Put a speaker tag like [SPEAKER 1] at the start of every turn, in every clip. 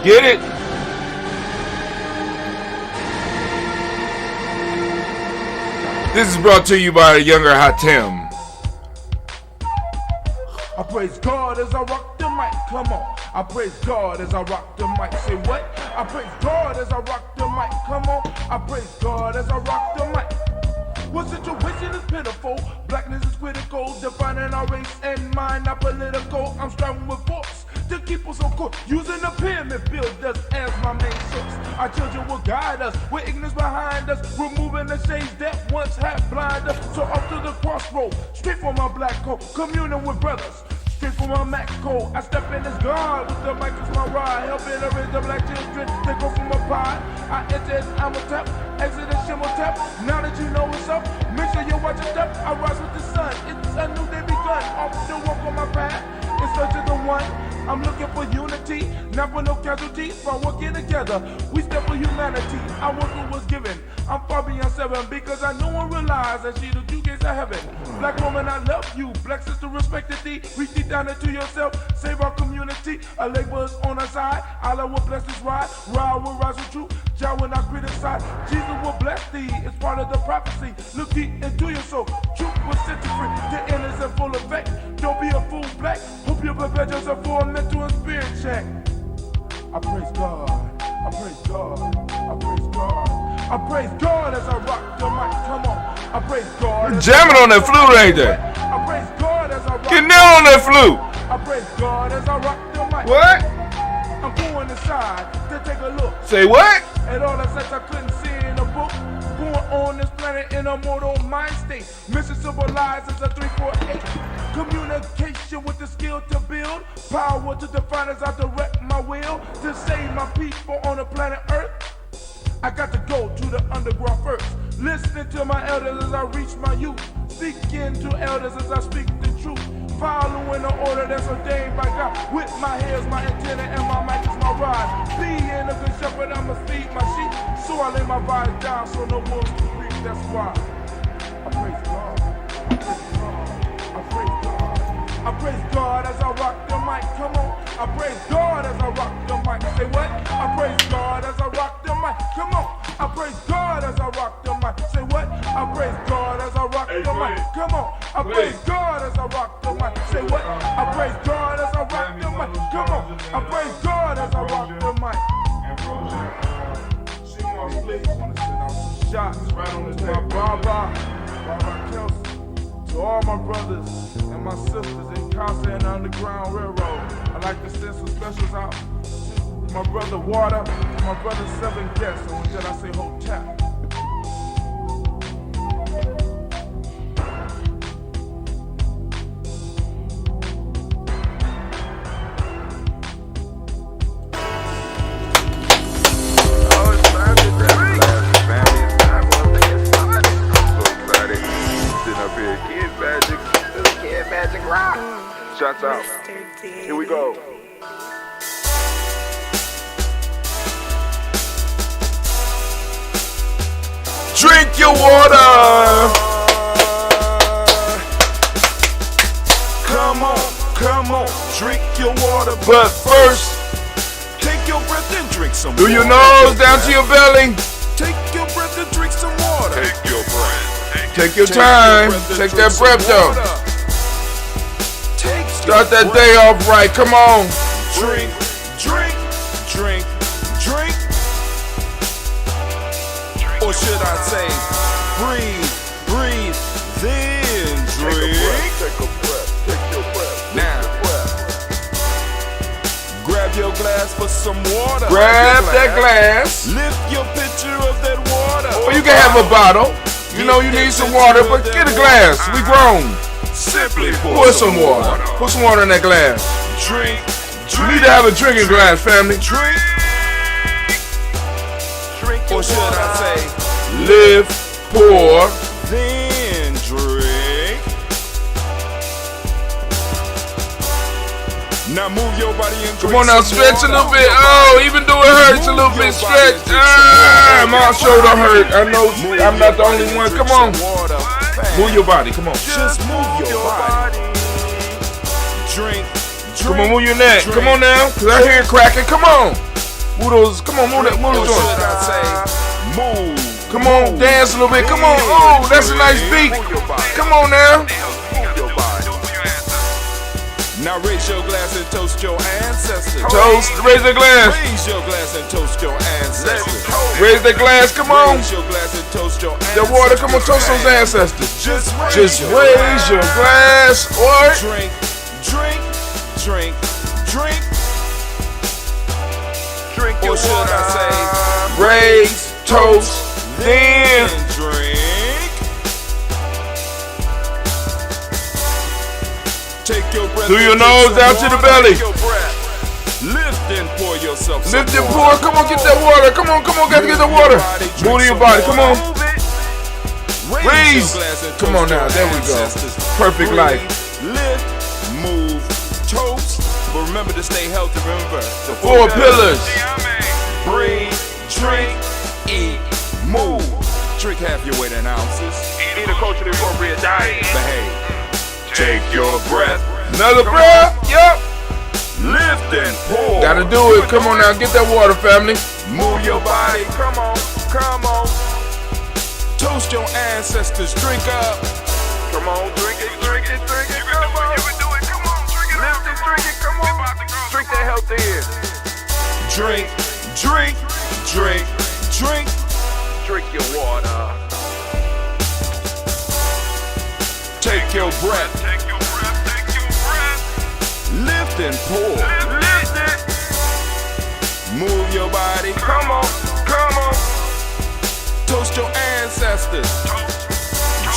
[SPEAKER 1] Get it? This is brought to you by the younger Hatem.
[SPEAKER 2] I praise God as I rock the mic, come on. I praise God as I rock the mic, say what? I praise God as I rock the mic, come on. I praise God as I rock the mic. What situation is pitiful? Blackness is critical, defining our race and mind, not political. I'm striving with force to keep us on course, using the pyramid builders as my main source. Our children will guide us, with ignorance behind us, removing the shades that once had blinded us. So up to the crossroad, straight for my black coat, communing with brothers. Straight from my Mac code, I step in as God with the mic as my ride, helping to raise the black children. They go from a pie. I enter as I'm a tap, exit as shimmer tap. Now that you know what's up, make sure you watch your step. I rise with the sun, it's a new day begun. Off the walk on my path, in search of the one. I'm looking for unity, not for no casualties. By working together, we step for humanity. I was what was given. I'm far beyond 7 because I know and realize that she the two gates of heaven. Black woman, I love you. Black sister, respected thee. Reach deep down into yourself. Save our community. A laborer's on our side. Allah will bless this ride. Ride will rise with truth. Jah will not criticize. Jesus will bless thee. It's part of the prophecy. Look deep into your soul. Truth will set you free. The end is in full effect. Don't be a fool, black. Hope you prepare yourself for a mental and spirit check. I praise God. I praise God. I praise God. I praise God as I rock the mic. Come on. I praise God.
[SPEAKER 1] You're jamming on that flute right there.
[SPEAKER 2] I praise God as I rock.
[SPEAKER 1] Get down on that flute.
[SPEAKER 2] I praise God as I rock the mic.
[SPEAKER 1] What?
[SPEAKER 2] I'm going inside to take a look.
[SPEAKER 1] Say what?
[SPEAKER 2] At all the sights I couldn't see in a book. Going on this planet in a mortal mind state. Mission civilized as a 348. Communication with the skill to build. Power to define as I direct my will. To save my people on the planet Earth. I got to go to the underground first. Listening to my elders as I reach my youth. Speaking to elders as I speak the truth. Following the order that's ordained by God. With my hair's my antenna and my mic is my ride. Being a good shepherd, I'ma feed my sheep. So I lay my vibes down so no wolves can creep. That's why I praise God. I praise God. I praise God. I praise God as I rock the mic. Come on. I praise God as I rock the mic. Say what? I praise God as I rock the mic. Come on. I praise God as I rock the mic. Say what? I praise God as I rock the mic. Come on. I praise God as I rock the mic. Say what? I praise God as I rock the mic. Come on. I praise God as I rock the mic. She wants to send out some shots right on to my Baba Kelsey. To all my brothers and my sisters in Casa and Underground Railroad. I'd like to send some specials out to my brother Water, to my brother 7 Guests, and when I say hotel.
[SPEAKER 3] Shots out. Here we go.
[SPEAKER 1] Drink your water.
[SPEAKER 2] Come on, drink your water.
[SPEAKER 1] But first,
[SPEAKER 2] Take your breath and drink some
[SPEAKER 1] do
[SPEAKER 2] water.
[SPEAKER 1] your nose down to your belly.
[SPEAKER 2] Take your breath and drink some water.
[SPEAKER 3] Take your breath.
[SPEAKER 1] Take your time. Take that breath though. Start that day off right. Come on.
[SPEAKER 2] Drink, drink, drink, drink. Or should I say, breathe, breathe, then drink.
[SPEAKER 3] Take a breath. Take your breath.
[SPEAKER 2] Now, grab your glass for some water.
[SPEAKER 1] Grab that glass.
[SPEAKER 2] Lift your pitcher of that water.
[SPEAKER 1] Or you can have a bottle. You know you need some water, but get a glass. We grown.
[SPEAKER 2] Simply
[SPEAKER 1] Pour some water. Put some water in that glass.
[SPEAKER 2] Drink,
[SPEAKER 1] You
[SPEAKER 2] drink.
[SPEAKER 1] need to have a drinking glass, family.
[SPEAKER 2] Drink. Drink. Or should I say,
[SPEAKER 1] Live, pour.
[SPEAKER 2] then drink. Now move your body and drink.
[SPEAKER 1] Come on now,
[SPEAKER 2] some
[SPEAKER 1] stretch a
[SPEAKER 2] water.
[SPEAKER 1] little bit. Oh, even though it hurts a little bit, stretch. Ah, my shoulder hurt. I know I'm not the only one. Come on. Move your body. Come on.
[SPEAKER 2] Just move your body. Drink.
[SPEAKER 1] Come on, move your neck. Come on now, because I hear it cracking. Come on. Move those. Come on, move that. Move
[SPEAKER 4] Or
[SPEAKER 1] those
[SPEAKER 4] should
[SPEAKER 1] joints.
[SPEAKER 4] I say, move?
[SPEAKER 1] Come on, dance a little bit. Come on. Oh, that's a nice beat. Come on now.
[SPEAKER 3] Move your body.
[SPEAKER 4] Now raise your glass and toast your ancestors.
[SPEAKER 1] Toast. Raise the glass.
[SPEAKER 4] Raise your glass and toast your ancestors.
[SPEAKER 1] Raise the glass. Come on.
[SPEAKER 4] Raise your glass and toast your
[SPEAKER 1] The
[SPEAKER 4] ancestors.
[SPEAKER 1] water. Come on, toast those ancestors.
[SPEAKER 4] Just
[SPEAKER 1] Just raise your glass. What?
[SPEAKER 4] Drink, drink, drink, drink.
[SPEAKER 3] Drink your
[SPEAKER 4] Or should
[SPEAKER 3] water.
[SPEAKER 4] I say,
[SPEAKER 1] Raise, toast, then.
[SPEAKER 4] drink. Take your breath.
[SPEAKER 1] Through your
[SPEAKER 4] and take
[SPEAKER 1] nose
[SPEAKER 4] some
[SPEAKER 1] down to the
[SPEAKER 4] water.
[SPEAKER 1] belly.
[SPEAKER 3] Take your breath.
[SPEAKER 4] Lift and pour yourself some
[SPEAKER 1] Lift and
[SPEAKER 4] water.
[SPEAKER 1] pour. Come on, get that water. Come on, gotta get the water. Move to your body. Come on.
[SPEAKER 3] Move it.
[SPEAKER 1] Raise.
[SPEAKER 4] your glass and
[SPEAKER 1] Come
[SPEAKER 4] toast
[SPEAKER 1] on now.
[SPEAKER 4] your
[SPEAKER 1] There we go.
[SPEAKER 4] ancestors.
[SPEAKER 1] Perfect
[SPEAKER 4] Breathe,
[SPEAKER 1] life.
[SPEAKER 4] Lift, move, toast. But remember to stay healthy. Remember the
[SPEAKER 1] 4 pillars.
[SPEAKER 4] breathe, drink, eat, move. Drink half your weight in ounces.
[SPEAKER 3] Eat a culturally appropriate diet.
[SPEAKER 4] Behave. Take your breath.
[SPEAKER 1] Another breath. Yep.
[SPEAKER 4] Lift and pour.
[SPEAKER 1] Gotta do it. Come on now. Get that water, family.
[SPEAKER 4] Move your body.
[SPEAKER 3] Come on. Come on.
[SPEAKER 4] Toast your ancestors. Drink up.
[SPEAKER 3] Come on. Drink it. Drink it. Drink it. Come on. You can do it. Come on. Drink it. Lift it. Drink it. Come on. Drink that health in.
[SPEAKER 4] Drink, drink, drink, drink.
[SPEAKER 3] Drink your water.
[SPEAKER 4] Take your breath.
[SPEAKER 3] Take your breath. Take your breath.
[SPEAKER 4] Lift and pour.
[SPEAKER 3] Lift it.
[SPEAKER 4] Move your body.
[SPEAKER 3] Come on. Come on.
[SPEAKER 4] Toast your ancestors.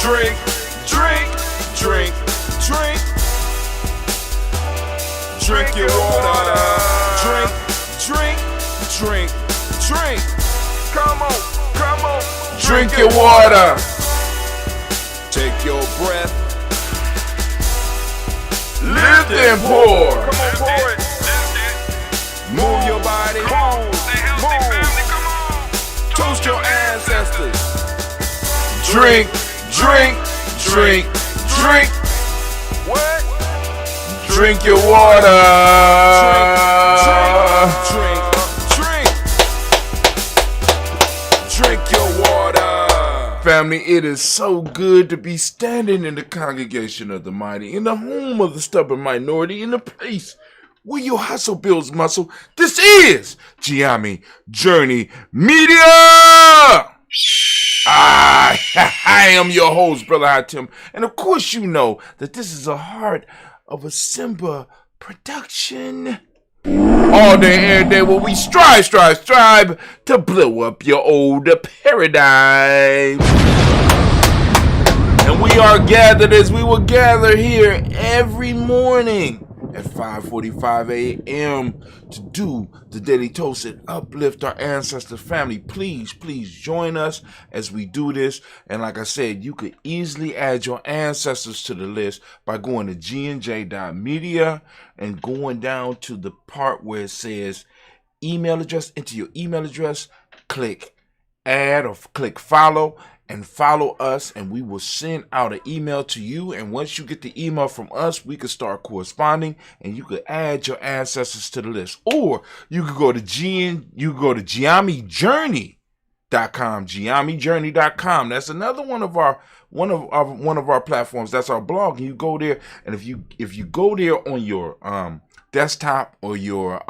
[SPEAKER 4] Drink, drink, drink, drink. Drink your water. Drink, drink, drink, drink.
[SPEAKER 3] Come on. Come on.
[SPEAKER 1] Drink your water.
[SPEAKER 4] Take your breath.
[SPEAKER 1] Lift and pour.
[SPEAKER 3] Come on. Pour it.
[SPEAKER 4] Move your body.
[SPEAKER 3] Move. Move.
[SPEAKER 4] Toast your ancestors.
[SPEAKER 1] Drink, drink, drink, drink.
[SPEAKER 3] What?
[SPEAKER 1] Drink your water.
[SPEAKER 4] Drink, drink, drink your water.
[SPEAKER 1] Family, it is so good to be standing in the congregation of the mighty, in the home of the stubborn minority, in the place where your hustle builds muscle. This is Giami Journey Media. I am your host, Brother Hatim. And of course you know that this is a heart of a Simba production. All day, every day, where we strive to blow up your old paradigm. And we are gathered as we will gather here every morning at 5:45 a.m. to do the daily toast and uplift our ancestor family. Please join us as we do this. And like I said, you could easily add your ancestors to the list by going to gnj.media and going down to the part where it says email address. Enter your email address, click add or click follow, and follow us, and we will send out an email to you. And once you get the email from us, we can start corresponding, and you could add your ancestors to the list. Or you could go to GiamiJourney.com, GiamiJourney.com. That's another one of our platforms. That's our blog. And you go there, and if you go there on your desktop or your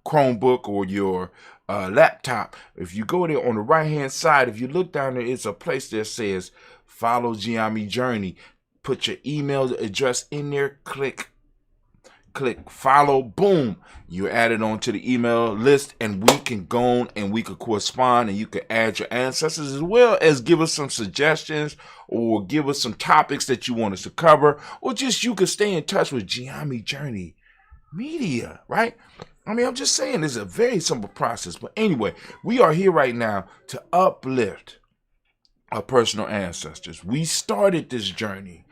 [SPEAKER 1] Chromebook or your laptop, if you go there on the right hand side, if you look down there, it's a place that says follow Giami Journey. Put your email address in there, click follow, boom, you're added onto the email list, and we can go on and we can correspond, and you can add your ancestors as well as give us some suggestions or give us some topics that you want us to cover, or just you can stay in touch with Giami Journey Media, right? I mean, I'm just saying, it's a very simple process. But anyway, we are here right now to uplift our personal ancestors. We started this journey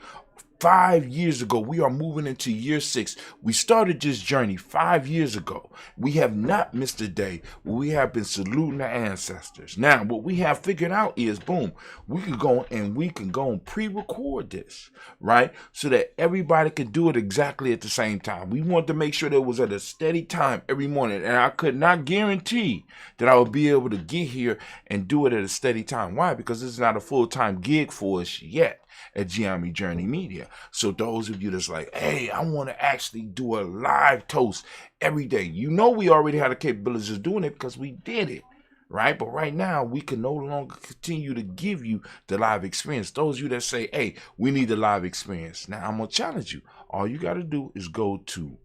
[SPEAKER 1] 5 years ago. We are moving into year 6. We started this journey 5 years ago. We have not missed a day. We have been saluting the ancestors. Now, what we have figured out is, boom, we can go and pre-record this, right? So that everybody could do it exactly at the same time. We want to make sure that it was at a steady time every morning. And I could not guarantee that I would be able to get here and do it at a steady time. Why? Because this is not a full-time gig for us yet at Giami Journey Media. So those of you that's like, hey, I want to actually do a live toast every day. You know, we already had the capabilities of doing it because we did it, right? But right now, we can no longer continue to give you the live experience. Those of you that say, hey, we need the live experience. Now, I'm going to challenge you. All you got to do is go to,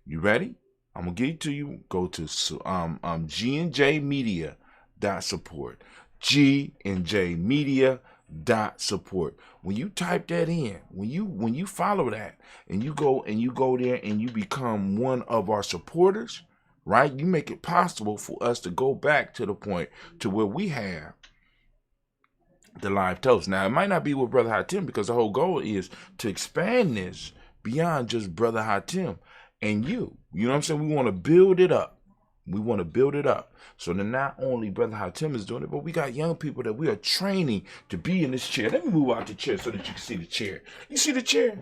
[SPEAKER 1] you ready? I'm going to give it to you. Go to GNJmedia.support. GNJmedia.support. When you type that in, when you follow that and you go there and you become one of our supporters, right? You make it possible for us to go back to the point to where we have the live toast. Now, it might not be with Brother Hatim because the whole goal is to expand this beyond just Brother Hatim and you. You know what I'm saying? We want to build it up. We want to build it up. So then not only Brother Hatim is doing it, but we got young people that we are training to be in this chair. Let me move out the chair so that you can see the chair. You see the chair?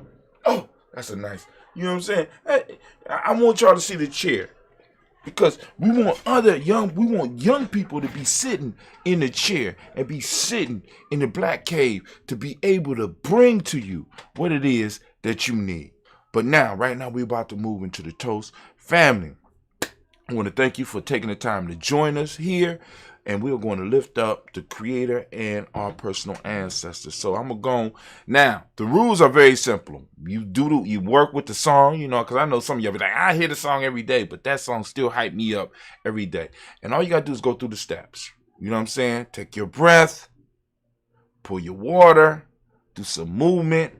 [SPEAKER 1] Oh, that's a nice, you know what I'm saying? Hey, I want y'all to see the chair. Because we want young people to be sitting in the chair and be sitting in the black cave to be able to bring to you what it is that you need. But now, right now, we're about to move into the toast. Family, I want to thank you for taking the time to join us here, and we're going to lift up the Creator and our personal ancestors. So I'm going to go. Now, the rules are very simple. You work with the song, you know, because I know some of you be like, I hear the song every day, but that song still hype me up every day. And all you got to do is go through the steps. You know what I'm saying? Take your breath, pour your water, do some movement.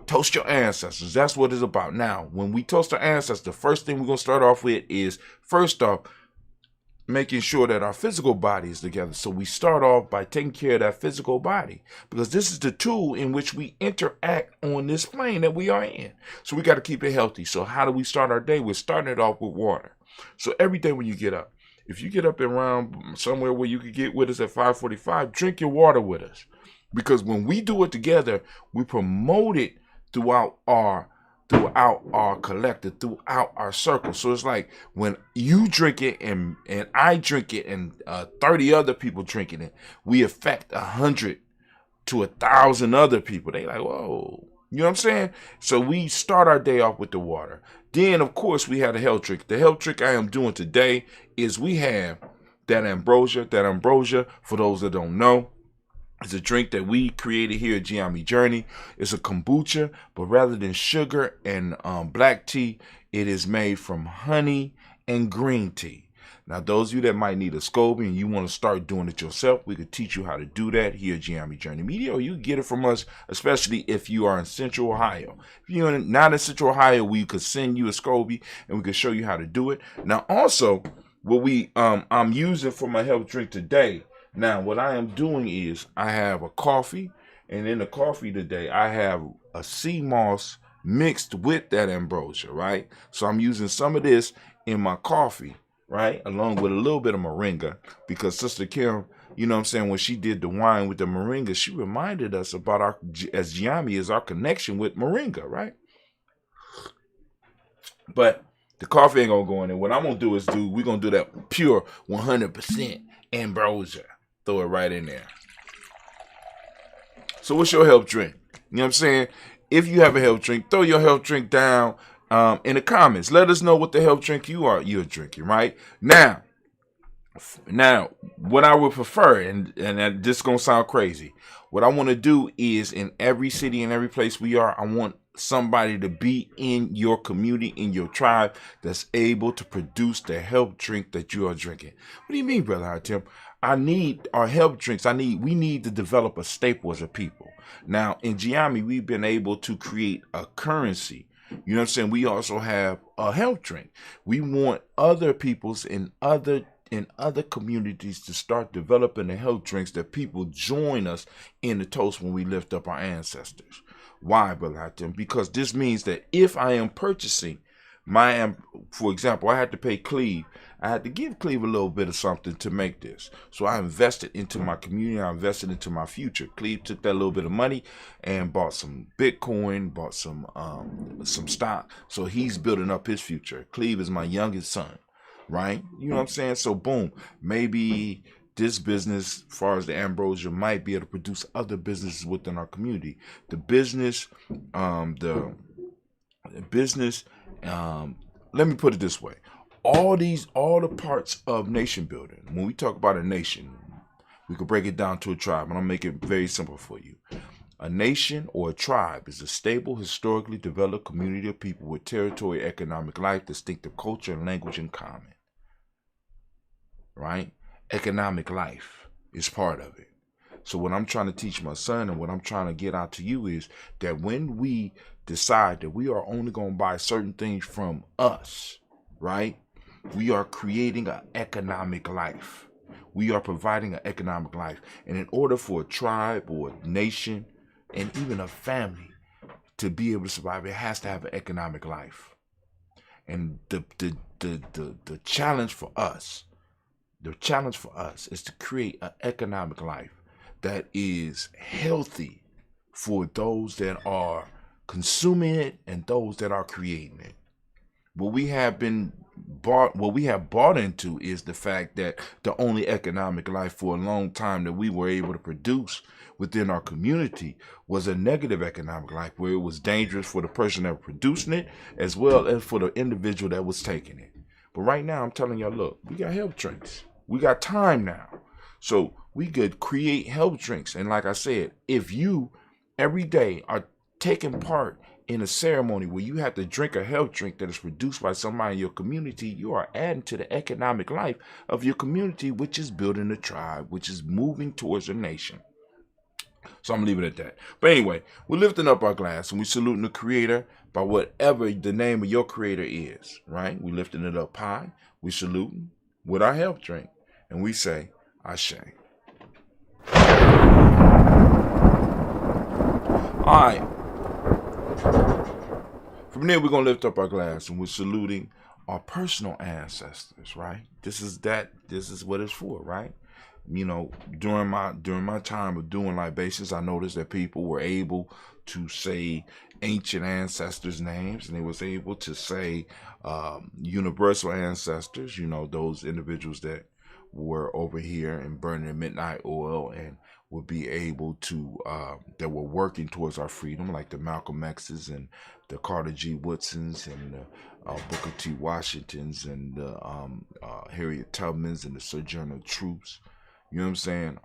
[SPEAKER 1] Toast your ancestors. That's what it's about. Now, when we toast our ancestors, the first thing we're going to start off with is, first off, making sure that our physical body is together. So we start off by taking care of that physical body, because this is the tool in which we interact on this plane that we are in. So we got to keep it healthy. So how do we start our day? We're starting it off with water. So every day when you get up, if you get up around somewhere where you could get with us at 5:45, drink your water with us. Because when we do it together, we promote it throughout our collective, throughout our circle. So it's like when you drink it and I drink it and 30 other people drinking it, we affect 100 to 1,000 other people. They like, whoa, you know what I'm saying? So we start our day off with the water. Then, of course, we have the health drink. The health drink I am doing today is we have that ambrosia. That ambrosia, for those that don't know, it's a drink that we created here at Giami Journey. It's a kombucha, but rather than sugar and black tea, it is made from honey and green tea. Now, those of you that might need a SCOBY and you want to start doing it yourself, we could teach you how to do that here at Giami Journey Media, or you can get it from us, especially if you are in Central Ohio. If you're not in Central Ohio, we could send you a SCOBY and we could show you how to do it. Now, also, what I'm using for my health drink today. Now, what I am doing is I have a coffee, and in the coffee today, I have a sea moss mixed with that ambrosia, right? So I'm using some of this in my coffee, right? Along with a little bit of moringa, because Sister Kim, you know what I'm saying, when she did the wine with the moringa, she reminded us about our, as Giami, is our connection with moringa, right? But the coffee ain't gonna go in there. What I'm gonna do is we're gonna do that pure 100% ambrosia. Throw it right in there. So what's your health drink? You know what I'm saying? If you have a health drink, throw your health drink down in the comments. Let us know what the health drink you're drinking, right? Now, what I would prefer, and this is going to sound crazy, what I want to do is in every city and every place we are, I want somebody to be in your community, in your tribe, that's able to produce the health drink that you are drinking. What do you mean, Brother Hatim? I need our health drinks. We need to develop a staple as a people. Now, in Giami, we've been able to create a currency. You know what I'm saying? We also have a health drink. We want other peoples in other in other communities to start developing the health drinks that people join us in the toast when we lift up our ancestors. Why, Brother Hatem? Because this means that if I am purchasing for example, I had to pay Cleve. I had to give Cleve a little bit of something to make this. So I invested into my community. I invested into my future. Cleve took that little bit of money and bought some Bitcoin, bought some stock. So he's building up his future. Cleve is my youngest son, right? You know what I'm saying? So boom, maybe this business, as far as the ambrosia, might be able to produce other businesses within our community. The business, let me put it this way. All the parts of nation building, when we talk about a nation, we could break it down to a tribe, and I'll make it very simple for you. A nation or a tribe is a stable, historically developed community of people with territory, economic life, distinctive culture, and language in common. Right? Economic life is part of it. So what I'm trying to teach my son and what I'm trying to get out to you is that when we decide that we are only going to buy certain things from us, right? We are creating an economic life. We are providing an economic life. And in order for a tribe or a nation and even a family to be able to survive, it has to have an economic life. And the challenge for us, is to create an economic life that is healthy for those that are consuming it and those that are creating it. What we have bought into is the fact that the only economic life for a long time that we were able to produce within our community was a negative economic life, where it was dangerous for the person that was producing it as well as for the individual that was taking it. But right now, I'm telling y'all, look, we got health drinks. We got time now. So we could create health drinks. And like I said, if you every day are taking part in a ceremony where you have to drink a health drink that is produced by somebody in your community, you are adding to the economic life of your community, which is building a tribe, which is moving towards a nation. So I'm leaving it at that. But anyway, we're lifting up our glass and we're saluting the Creator by whatever the name of your Creator is, right? We're lifting it up high. We're saluting with our health drink. And we say, Ashe. All right. From there, we're going to lift up our glass and we're saluting our personal ancestors, right? This is what it's for, right? You know, during my time of doing libations, I noticed that people were able to say ancient ancestors' names, and they was able to say universal ancestors, you know, those individuals that were over here and burning the midnight oil and would be able to, that were working towards our freedom, like the Malcolm X's and the Carter G. Woodsons and the Booker T. Washingtons and the Harriet Tubmans and the Sojourner Truths. You know what I'm saying?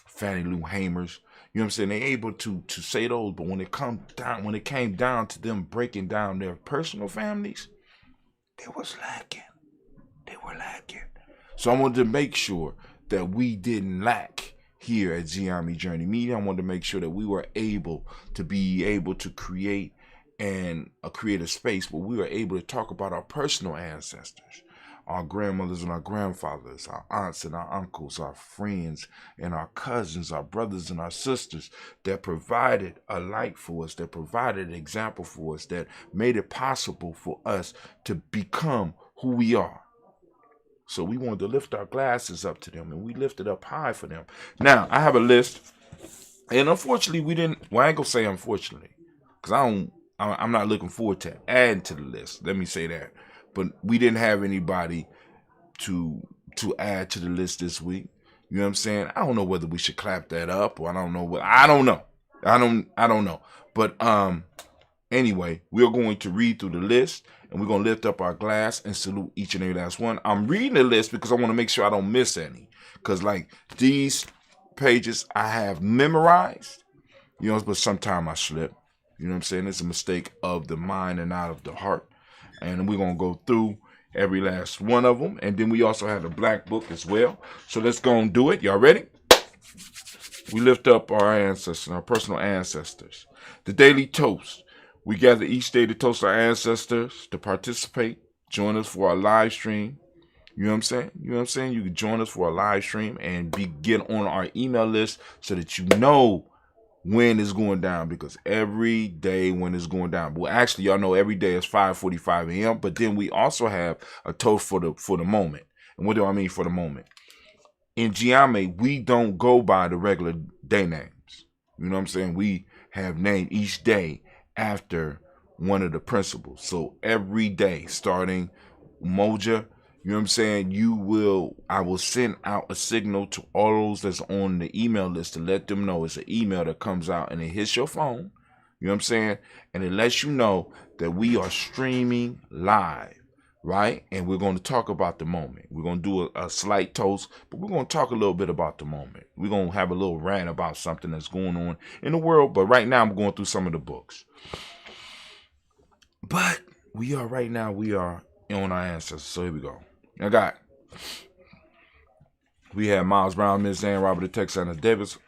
[SPEAKER 1] Fannie Lou Hamers. You know what I'm saying? They're able to say those, but when it came down to them breaking down their personal families, they was lacking. They were lacking. So I wanted to make sure that we didn't lack here at Giami Journey Media. I wanted to make sure that we were able to create a space where we were able to talk about our personal ancestors, our grandmothers and our grandfathers, our aunts and our uncles, our friends and our cousins, our brothers and our sisters that provided a light for us, that provided an example for us, that made it possible for us to become who we are. So we wanted to lift our glasses up to them, and we lifted up high for them. Now, I have a list, and unfortunately, I ain't gonna say unfortunately, because I'm not looking forward to adding to the list. Let me say that. But we didn't have anybody to add to the list this week. You know what I'm saying? I don't know whether we should clap that up, or I don't know. I don't know. But anyway, we're going to read through the list, and we're going to lift up our glass and salute each and every last one. I'm reading the list because I want to make sure I don't miss any. Because, like, these pages I have memorized, you know, but sometimes I slip. You know what I'm saying? It's a mistake of the mind and not of the heart. And we're going to go through every last one of them. And then we also have the black book as well. So let's go and do it. Y'all ready? We lift up our ancestors, our personal ancestors. The daily toast. We gather each day to toast our ancestors, to participate. Join us for our live stream You know what I'm saying? You know what I'm saying? You can join us for a live stream and get on our email list so that you know when it's going down, because every day when it's going down. Well, actually, y'all know every day is 5:45 a.m. But then we also have a toast for the moment. And what do I mean for the moment? In Giame, we don't go by the regular day names. You know what I'm saying? We have named each day after one of the principles. So every day, starting Umoja, you know what I'm saying? I will send out a signal to all those that's on the email list to let them know it's an email that comes out and it hits your phone. You know what I'm saying? And it lets you know that we are streaming live, right? And we're going to talk about the moment. We're going to do a slight toast, but we're going to talk a little bit about the moment. We're going to have a little rant about something that's going on in the world. But right now, I'm going through some of the books. But we are on our ancestors. So here we go. We have Miles Brown, Miss Ann, Robert the Texana Davis,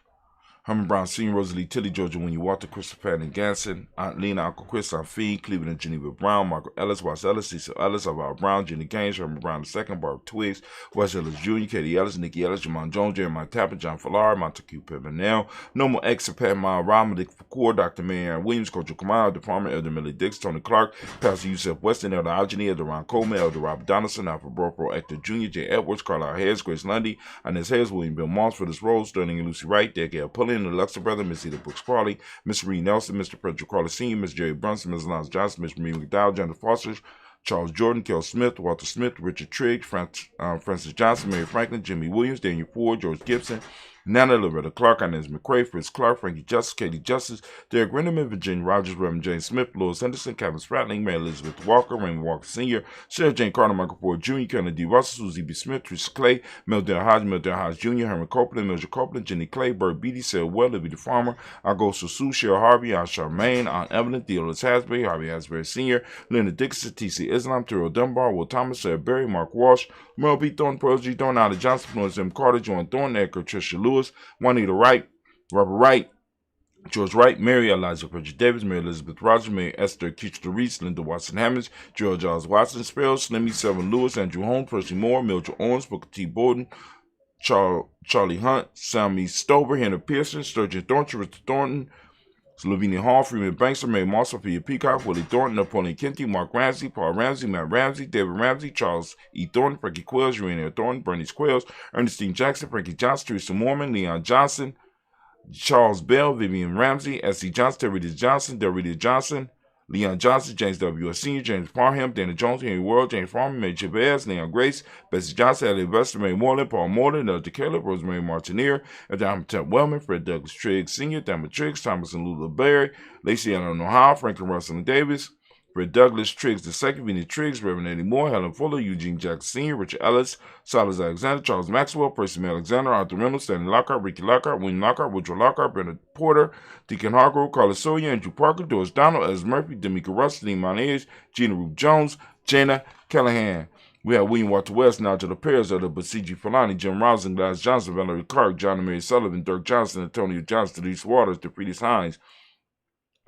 [SPEAKER 1] Herman Brown Sr., Rosalie Tilly, Georgia Winnie Walter, Christopher Patton Ganson, Aunt Lena, Uncle Chris, Aunt Fee, Cleveland and Geneva Brown, Margaret Ellis, Wes Ellis, Cecil Ellis, Alvaro Brown, Jenny Gaines, Herman Brown II, Barbara Twiggs, Wes Ellis Jr., Katie Ellis, Nikki Ellis, Jamon Jones, Jeremiah Tappan, John Fallar, Montague Pimenel, Normal X, Pat Mile, Ron, Malik Fakour, Dr. Marianne Williams, Coach Kamal, Department, Elder Millie Dix, Tony Clark, Pastor Yusef Weston, Elder Algeny, Elder Ron Coleman, Elder Rob Donaldson, Alfred Bropro, Hector Jr., J. Edwards, Carlisle Hayes, Grace Lundy, Inez Hayes, William Bill Moss for this role, Sterling and Lucy Wright, Dale Pullen, the Luxor Brother, Miss Eda Brooks Crawley, Miss Reed Nelson, Mr. Frederick Crawley Sr., Miss Jerry Brunson, Ms. Lance Johnson, Miss Marie McDowell, Jonathan Foster, Charles Jordan, Kel Smith, Walter Smith, Richard Trigg, Francis Johnson, Mary Franklin, Jimmy Williams, Daniel Ford, George Gibson, Nana Loretta Clark, Inez McCrae, Fritz Clark, Frankie Justice, Katie Justice, Derek Renderman, Virginia Rogers, Reverend James Smith, Louis Henderson, Kevin Spratling, Mary Elizabeth Walker, Raymond Walker Sr., Sarah Jane Carter, Michael Ford Jr., Kennedy D. Russell, Susie B. Smith, Trisha Clay, Mildred Hodge Jr., Herman Copeland, Mildred Copeland, Jenny Clay, Bert Beatty, Sarah Well, Libby the Farmer, Augusto Sue, Cheryl Harvey, Aunt Charmaine, Aunt Evelyn, Theodore Hasbury, Harvey Hasbury Sr., Linda Dixon, T.C. Islam, Terrell Dunbar, Will Thomas, Sarah Berry, Mark Walsh, Merle B. Thornton, Pearl G. Thornton, Alda Johnson, Florence M. Carter, Joan Thornton, Edgar, Tricia Lewis, Juanita Wright, Robert Wright, George Wright, Mary Elijah Bridget Davis, Mary Elizabeth Rogers, Mary Esther Keachler Reese, Linda Watson Hammonds, Gerald Giles Watson, Sparrow, Slimmy, Severn Lewis, Andrew Holmes, Percy Moore, Mildred Owens, Booker T. Borden, Charlie Hunt, Sammy Stover, Hannah Pearson, Sturgeon Thornton, Richard Thornton, Lavinia Hall, Freeman Bankster, Mary Moss, Sophia Peacock, Willie Thornton, Napoleon Kenty, Mark Ramsey, Paul Ramsey, Matt Ramsey, David Ramsey, Charles E. Thornton, Frankie Quills, Urania Thornton, Bernice Quills, Ernestine Jackson, Frankie Johnson, Teresa Mormon, Leon Johnson, Charles Bell, Vivian Ramsey, S.C. Johnson, Terry Johnson, Delrita Johnson, Leon Johnson, James W. Sr., James Parham, Dana Jones, Henry World, James Farmer, Mary Chavez, Leon Grace, Bessie Johnson, Elliot Buster, Mary Moreland, Paul Moreland, Elder Caleb, Rosemary Martineer, Adam Wellman, Fred Douglas Triggs Sr., Thelma Triggs, Thomas and Lula Berry, Lacey Allen Ohio, Franklin Russell and Davis, Fred Douglas Triggs II, Vinnie Triggs, Reverend Eddie Moore, Helen Fuller, Eugene Jackson Sr., Richard Ellis, Silas Alexander, Charles Maxwell, Percy May Alexander, Arthur Reynolds, Stanley Lockhart, Ricky Lockhart, William Lockhart, Woodrow Lockhart, Bernard Porter, Deacon Hargrove, Carlos Sawyer, Andrew Parker, Doris Donald, Ez Murphy, D'Amica Russell, Dean Montage, Gina Ruth Jones, Jana Callahan. We have William Walter West, Nigel Perez, Elder Basiji Falani, Jim Rousing, Glass Johnson, Valerie Clark, John and Mary Sullivan, Dirk Johnson, Antonio Johnson, Denise Waters, DeFriedis Hines,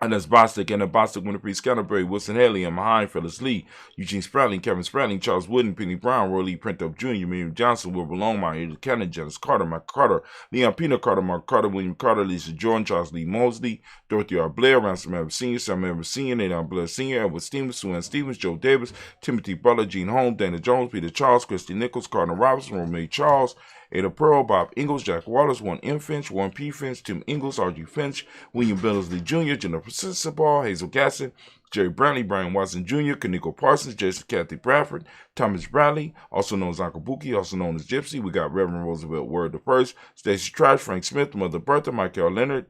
[SPEAKER 1] and that's Bostic, and Bostic, Winifred Scantleberry, Wilson Haley, and Mahain, Phyllis Lee, Eugene Spratling, Kevin Spratling, Charles Wooden, Penny Brown, Roy Lee Printup Jr., Miriam Johnson, Wilbur Longmire, Edith Cannon, Janice Carter, Mike Carter, Leon Pino Carter, Mark Carter, William Carter, Lisa Jordan, Charles Lee Mosley, Dorothy R. Blair, Ransom Evans Sr., Sam Evans Sr., Nathan Blair Sr., Edward Stevens, Sue Ann Stevens, Joe Davis, Timothy Butler, Gene Holmes, Dana Jones, Peter Charles, Christy Nichols, Cardinal Robinson, Romay Charles, Ada Pearl, Bob Ingalls, Jack Wallace, Warren M. Finch, Warren P. Finch, Tim Ingalls, R.G. Finch, William Billingsley Jr., Jennifer Sissaball, Hazel Gasson, Jerry Brantley, Brian Watson Jr., Kaniko Parsons, Jason Kathy Bradford, Thomas Bradley, also known as Uncle Buki, also known as Gypsy. We got Reverend Roosevelt Word the First, Stacey Trash, Frank Smith, Mother Bertha, Michael Leonard,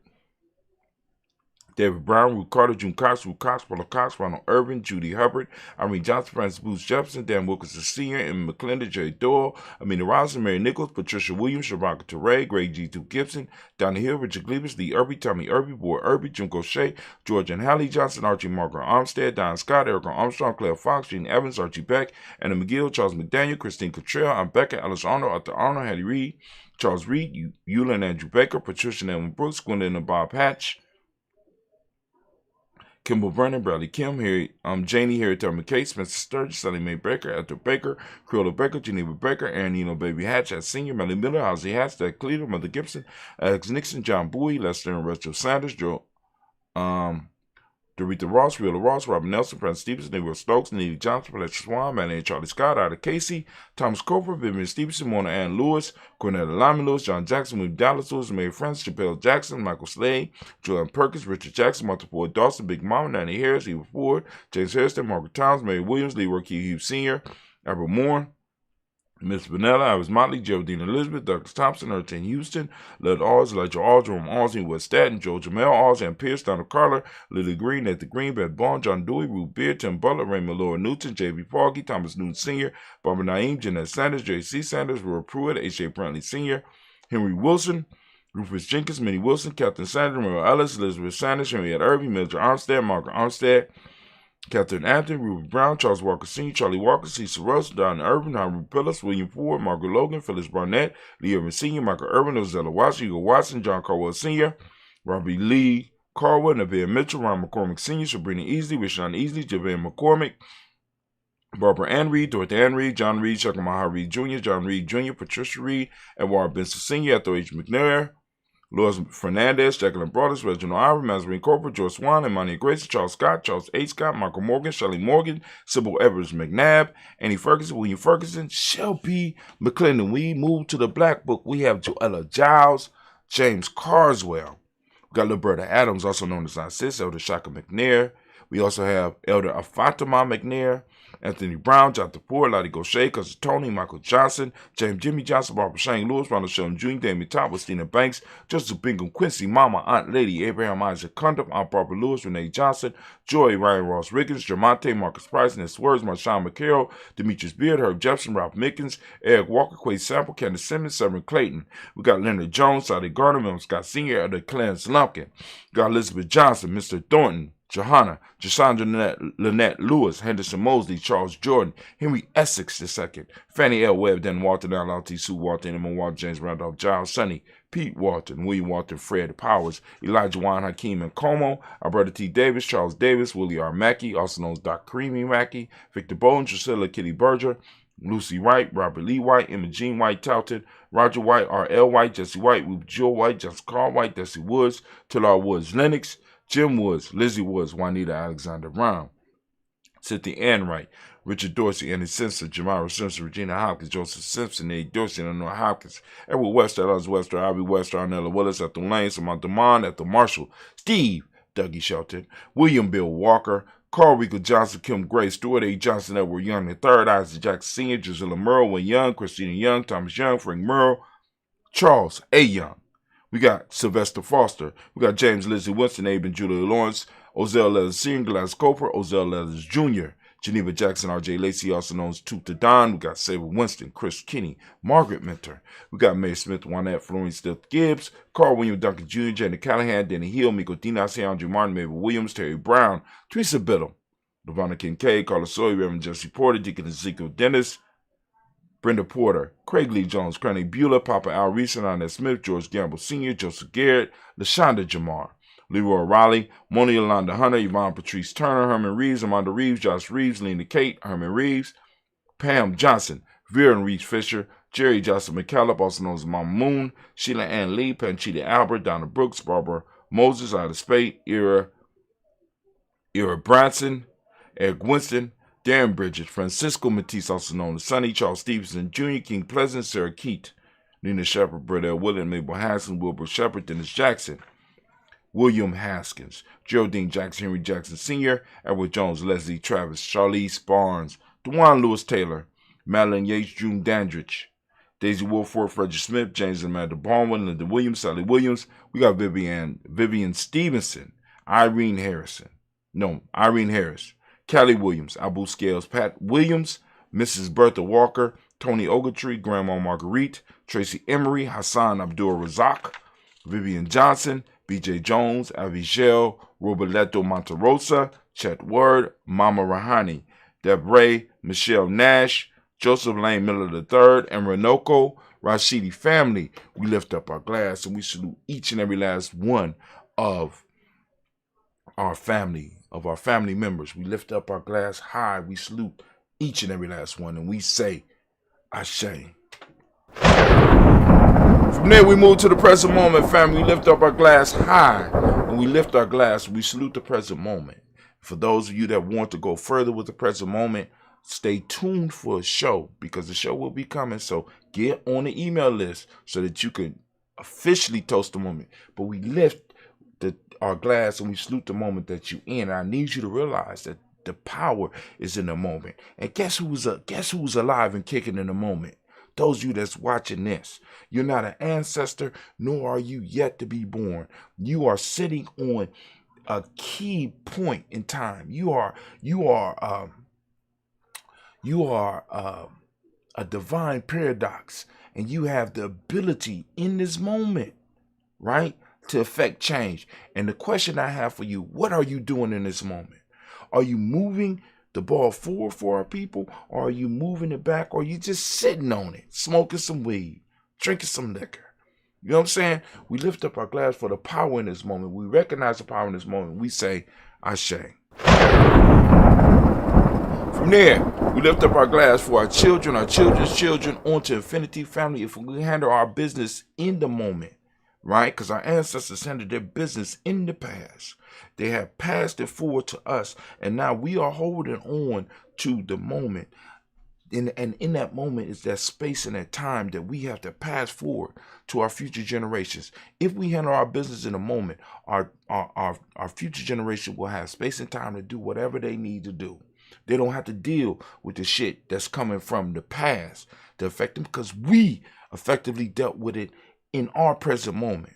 [SPEAKER 1] David Brown, Ruth Carter, June Cox, Ruth Cox, Paula Cox, Ronald Irvin, Judy Hubbard, Irene Johnson, Francis Booth Jefferson, Dan Wilkinson Sr., Emma McClendon, Jerry Doyle, Amina Robinson, Mary Nichols, Patricia Williams, Shabaka Teray, Greg G2 Gibson, Donna Hill, Richard Glebus, Lee Irby, Tommy Irby, Boy Irby, Jim Gaucher, George and Hallie Johnson, Archie Margaret Armstead, Don Scott, Erica Armstrong, Claire Fox, Gene Evans, Archie Beck, Anna McGill, Charles McDaniel, Christine Cottrell, Aunt Becca, Alice Arnold, Arthur Arnold, Hattie Reed, Charles Reed, Eula and Andrew Baker, Patricia and Evan Brooks, Gwendolyn and Bob Hatch, Kimball Brennan, Bradley Kim, Harry, Janie, Harry Tubman Case, Spencer Sturgis, Sally Mae Baker, Ethel Baker, Creola Baker, Geneva Baker, Aaron Eno Baby Hatch, Senior, Melly Miller, Ozzie Hatch, Dad Cleaver, Mother Gibson, Alex Nixon, John Bowie, Lester and Rachel Sanders, Joe, Dorita Ross, Wheeler Ross, Robert Nelson, Francis Stevenson, Negro Stokes, Neely Johnson, Fletcher Swan, Manny and Charlie Scott, Ida Casey, Thomas Cooper, Vivian Stevenson, Mona Ann Lewis, Cornetta Lyman Lewis, John Jackson, William Dallas Lewis, Mary Francis, Chappelle Jackson, Michael Slade, Joanne Perkins, Richard Jackson, Martha Ford Dawson, Big Mama, Nanny Harris, Eva Ford, James Harrison, Margaret Towns, Mary Williams, Leroy Key Hughes Sr., Albert Moore, Miss Vanilla, Iris Motley, Geraldine Elizabeth, Douglas Thompson, Ertin Houston, Led Alls, Elijah Alls, Jerome Alsey, West Staten, Joe Jamel Alls, Ann Pierce, Donald Carter, Lily Green, Nathan Green, Beth Bond, John Dewey, Ruth Beard, Tim Butler, Raymond Laura Newton, J.B. Foggy, Thomas Newton Sr., Barbara Naeem, Jeanette Sanders, J.C. Sanders, Roy Pruitt, H.A. Brantley Sr., Henry Wilson, Rufus Jenkins, Minnie Wilson, Captain Sanders, Merle Ellis, Elizabeth Sanders, Henriette Irving, Mildred Armstead, Margaret Armstead, Catherine Anthony, Ruben Brown, Charles Walker Sr., Charlie Walker, Cecil Russell, Don Irvin, Henry Pillis, William Ford, Margaret Logan, Phyllis Barnett, Lee Irvin Sr., Michael Irvin, Ozella Watson, Hugo Watson, John Carwell Sr., Robbie Lee Carwell, Nevaeh Mitchell, Ron McCormick Sr., Sabrina Easley, Rashawn Easley, Javon McCormick, Barbara Ann Reed, Dorothy Ann Reed, John Reed, Shakamaha Reed Jr., John Reed Jr., Patricia Reed, Edward Benson Sr., Ethel H. McNair, Lois Fernandez, Jacqueline Brothers, Reginald Ira, Mazarine Corporate, George Swan, Imani Grace, Charles Scott, Charles H. Scott, Michael Morgan, Shelley Morgan, Sybil Evers McNabb, Annie Ferguson, William Ferguson, Shelby McClendon. We move to the Black Book. We have Joella Giles, James Carswell. We got Liberta Adams, also known as our sis, Elder Shaka McNair. We also have Elder Afatima McNair, Anthony Brown, Jonathan Ford, Lottie Gaucher, Cousin Tony, Michael Johnson, James Jimmy Johnson, Barbara Shane Lewis, Ronald Sheldon Jr., Damien Top, Stina Banks, Joseph Bingham Quincy, Mama, Aunt Lady, Abraham Isaac Cundiff, Aunt Barbara Lewis, Renee Johnson, Joy, Ryan Ross Riggins, Jermonte, Marcus Price, Ness Words, Marshawn McCarroll, Demetrius Beard, Herb Jefferson, Ralph Mickens, Eric Walker, Quay Sample, Candace Simmons, Severn Clayton. We got Leonard Jones, Sadi Gardner, William Scott Sr., Elder Clarence Lumpkin. We got Elizabeth Johnson, Mr. Thornton, Johanna, Jasandra Lynette Lewis, Henderson Mosley, Charles Jordan, Henry Essex II, Fannie L. Webb, Dan Walton, L.T. Sue Walton, Emma Walton, James Randolph, Giles Sonny, Pete Walton, William Walton, Fred Powers, Elijah Juan Hakeem and Como, Alberta T. Davis, Charles Davis, Willie R. Mackey, also known as Doc Creamy Mackey, Victor Bowen, Drusilla Kitty Berger, Lucy Wright, Robert Lee White, Emma Jean White, Touted, Roger White, R.L. White, Jesse White, Ruth Jill White, Justin Carl White, Desi Woods, Taylor Woods, Lennox, Jim Woods, Lizzie Woods, Juanita Alexander Brown, Cynthia Ann Wright, Richard Dorsey, Andy Simpson, Jamara Simpson, Regina Hopkins, Joseph Simpson, Eddie Dorsey, Eleanor Hopkins, Edward Wester, Ellis Wester, Ivy Wester, Arnella Willis, Ethel Lane, Samantha Mon, Ethel Marshall, Steve, Dougie Shelton, William Bill Walker, Carl Rico Johnson, Kim Gray, Stuart A. Johnson, Edward Young III, Isaac Jackson Sr., Drusilla Merle, Wayne Young, Christina Young, Thomas Young, Frank Merle, Charles A. Young. We got Sylvester Foster. We got James Lizzie Winston, Abe and Julia Lawrence, Ozell Leathers Sr., Gladys Coper, Ozell Leathers Jr., Geneva Jackson, R.J. Lacey, also known as Tooth to Don. We got Sabre Winston, Chris Kinney, Margaret Mentor. We got Mae Smith, Juanette, Florence Stiff Gibbs, Carl William Duncan Jr., Jenny Callahan, Danny Hill, Miko Dinas, Andrew Martin, Mabel Williams, Terry Brown, Teresa Biddle, Lavonna Kincaid, Carla Sawyer, Reverend Jesse Porter, Deacon Ezekiel Dennis, Brenda Porter, Craig Lee Jones, Cranny Beulah, Papa Al Reese, Annette Smith, George Gamble Sr., Joseph Garrett, LaShonda Jamar, Leroy Riley, Moni Yolanda Hunter, Yvonne Patrice Turner, Herman Reeves, Amanda Reeves, Josh Reeves, Lena Kate, Herman Reeves, Pam Johnson, Vera and Reeves Fisher, Jerry Johnson McCallum, also known as Mama Moon, Sheila Ann Lee, Panchita Albert, Donna Brooks, Barbara Moses, Ida Spade, Ira Branson, Eric Winston, Darren Bridget, Francisco Matisse, also known as Sonny, Charles Stevenson Jr., King Pleasant, Sarah Keat, Nina Shepard, Brett L. William, Mabel Haskins, Wilbur Shepard, Dennis Jackson, William Haskins, Geraldine Jackson, Henry Jackson Sr., Edward Jones, Leslie Travis, Charlize Barnes, DeJuan Lewis Taylor, Madeline Yates, June Dandridge, Daisy Wolford, Frederick Smith, James and Amanda Baldwin, Linda Williams, Sally Williams. We got Vivian Stevenson, Irene Harris, Callie Williams, Abu Scales, Pat Williams, Mrs. Bertha Walker, Tony Ogletree, Grandma Marguerite, Tracy Emery, Hassan Abdul Razak, Vivian Johnson, B.J. Jones, Avigel, Roberto Monterosa, Chet Word, Mama Rahani, Debray, Michelle Nash, Joseph Lane Miller III, and Renoko Rashidi family. We lift up our glass and we salute each and every last one of our family of our family members. We lift up our glass high. We salute each and every last one, and we say, Ashe. From there, we move to the present moment, family. We lift up our glass high, and we lift our glass. We salute the present moment. For those of you that want to go further with the present moment, stay tuned for a show, because the show will be coming. So get on the email list so that you can officially toast the moment. But we lift our glass and we salute the moment that you in. And I need you to realize that the power is in the moment. And guess who's alive and kicking in the moment? Those of you that's watching this. You're not an ancestor, nor are you yet to be born. You are sitting on a key point in time. You are a divine paradox, and you have the ability in this moment, right, to affect change. And the question I have for you, what are you doing in this moment? Are you moving the ball forward for our people, or are you moving it back, or are you just sitting on it, smoking some weed, drinking some liquor? You know what I'm saying? We lift up our glass for the power in this moment. We recognize the power in this moment. We say, Ashe. From there, we lift up our glass for our children, our children's children, on to infinity, family. If we handle our business in the moment, right? Because our ancestors handled their business in the past. They have passed it forward to us, and now we are holding on to the moment. And in that moment is that space and that time that we have to pass forward to our future generations. If we handle our business in a moment, our future generation will have space and time to do whatever they need to do. They don't have to deal with the shit that's coming from the past to affect them, because we effectively dealt with it in our present moment,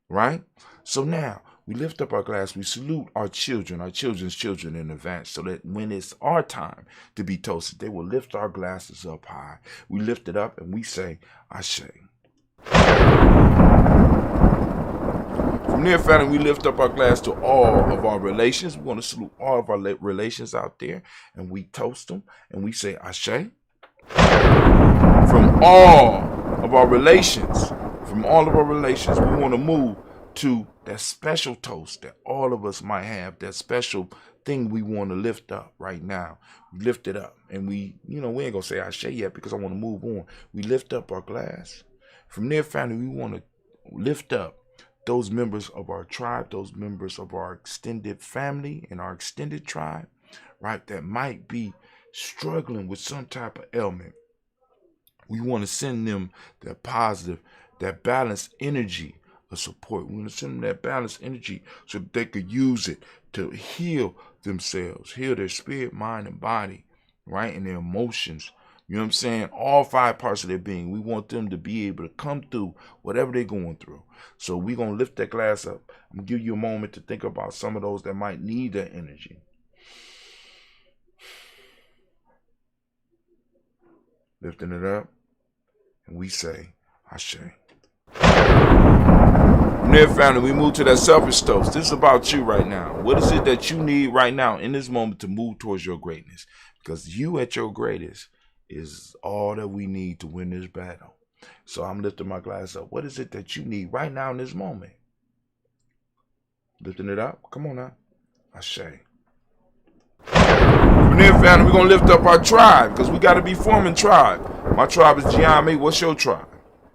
[SPEAKER 1] right? So now we lift up our glass, we salute our children, our children's children in advance, so that when it's our time to be toasted, they will lift our glasses up high. We lift it up and we say, Ashe. From there, family, we lift up our glass to all of our relations. We want to salute all of our relations out there, and we toast them and we say, Ashe. From all of our relations, we want to move to that special toast that all of us might have, that special thing we want to lift up right now. We lift it up, and we ain't going to say Ashe yet, because I want to move on. We lift up our glass. From there, family, we want to lift up those members of our tribe, those members of our extended family and our extended tribe, right, that might be struggling with some type of ailment. We want to send them that positive, that balanced energy of support. We want to send them that balanced energy so that they could use it to heal themselves, heal their spirit, mind, and body, right, and their emotions. You know what I'm saying? All 5 parts of their being. We want them to be able to come through whatever they're going through. So we're going to lift that glass up. I'm going to give you a moment to think about some of those that might need that energy. Lifting it up. And we say, Ashe. From there, family, we move to that selfish toast. This is about you right now. What is it that you need right now in this moment to move towards your greatness? Because you at your greatest is all that we need to win this battle. So I'm lifting my glass up. What is it that you need right now in this moment? Lifting it up. Come on now. Ashe. From there, family, we're going to lift up our tribe, because we got to be forming tribe. My tribe is Giami. What's your tribe?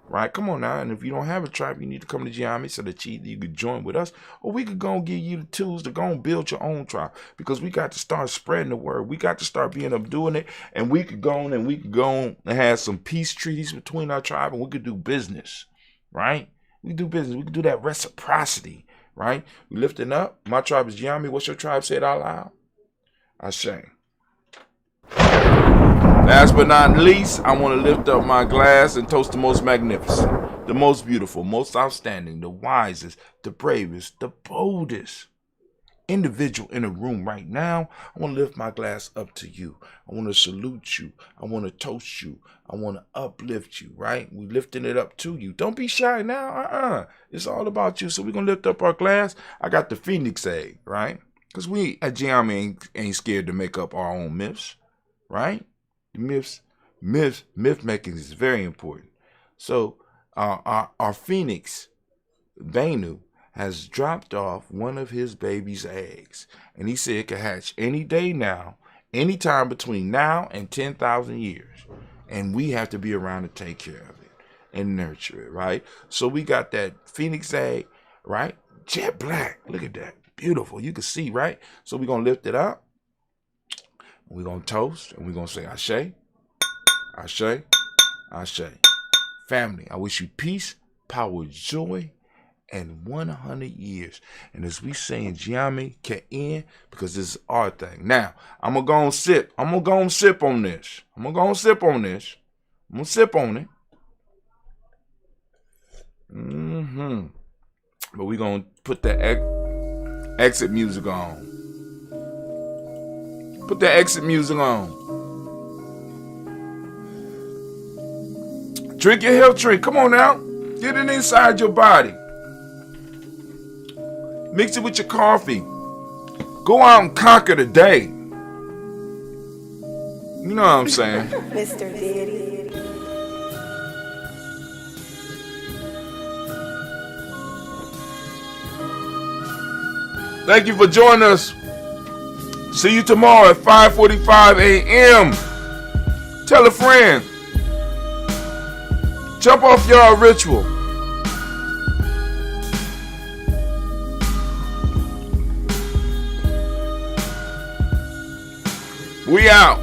[SPEAKER 1] Right? Come on now. And if you don't have a tribe, you need to come to Giami so that you could join with us, or we could go and give you the tools to go and build your own tribe, because we got to start spreading the word. We got to start being up doing it, and we could go on and have some peace treaties between our tribe, and we could do business, right? We do business. We could do that reciprocity, right? We lifting up. My tribe is Giami. What's your tribe? Say it out loud. Ashe. Last but not least, I want to lift up my glass and toast the most magnificent, the most beautiful, most outstanding, the wisest, the bravest, the boldest individual in the room right now. I want to lift my glass up to you. I want to salute you. I want to toast you. I want to uplift you, right? We're lifting it up to you. Don't be shy now. It's all about you. So we're going to lift up our glass. I got the Phoenix egg, right? Because we at Giami ain't scared to make up our own myths, right? Myth making is very important. So our Phoenix, Venu, has dropped off one of his baby's eggs. And he said it could hatch any day now, anytime between now and 10,000 years. And we have to be around to take care of it and nurture it, right? So we got that phoenix egg, right? Jet black. Look at that. Beautiful. You can see, right? So we're going to lift it up. We're going to toast. And we're going to say, Ashe, Ashe, Ashe. Family, I wish you peace, power, joy, and 100 years. And as we say in Giami, Ka'in, because this is our thing. Now, I'm going to go and sip. I'm going to go and sip on this. I'm going to go and sip on this. I'm going to sip on it. But we're going to put the exit music on. Put the exit music on. Drink your health drink. Come on now. Get it inside your body. Mix it with your coffee. Go out and conquer the day. You know what I'm saying?
[SPEAKER 5] Mr. Diddy.
[SPEAKER 1] Thank you for joining us. See you tomorrow at 5:45 a.m. Tell a friend. Jump off your ritual. We out.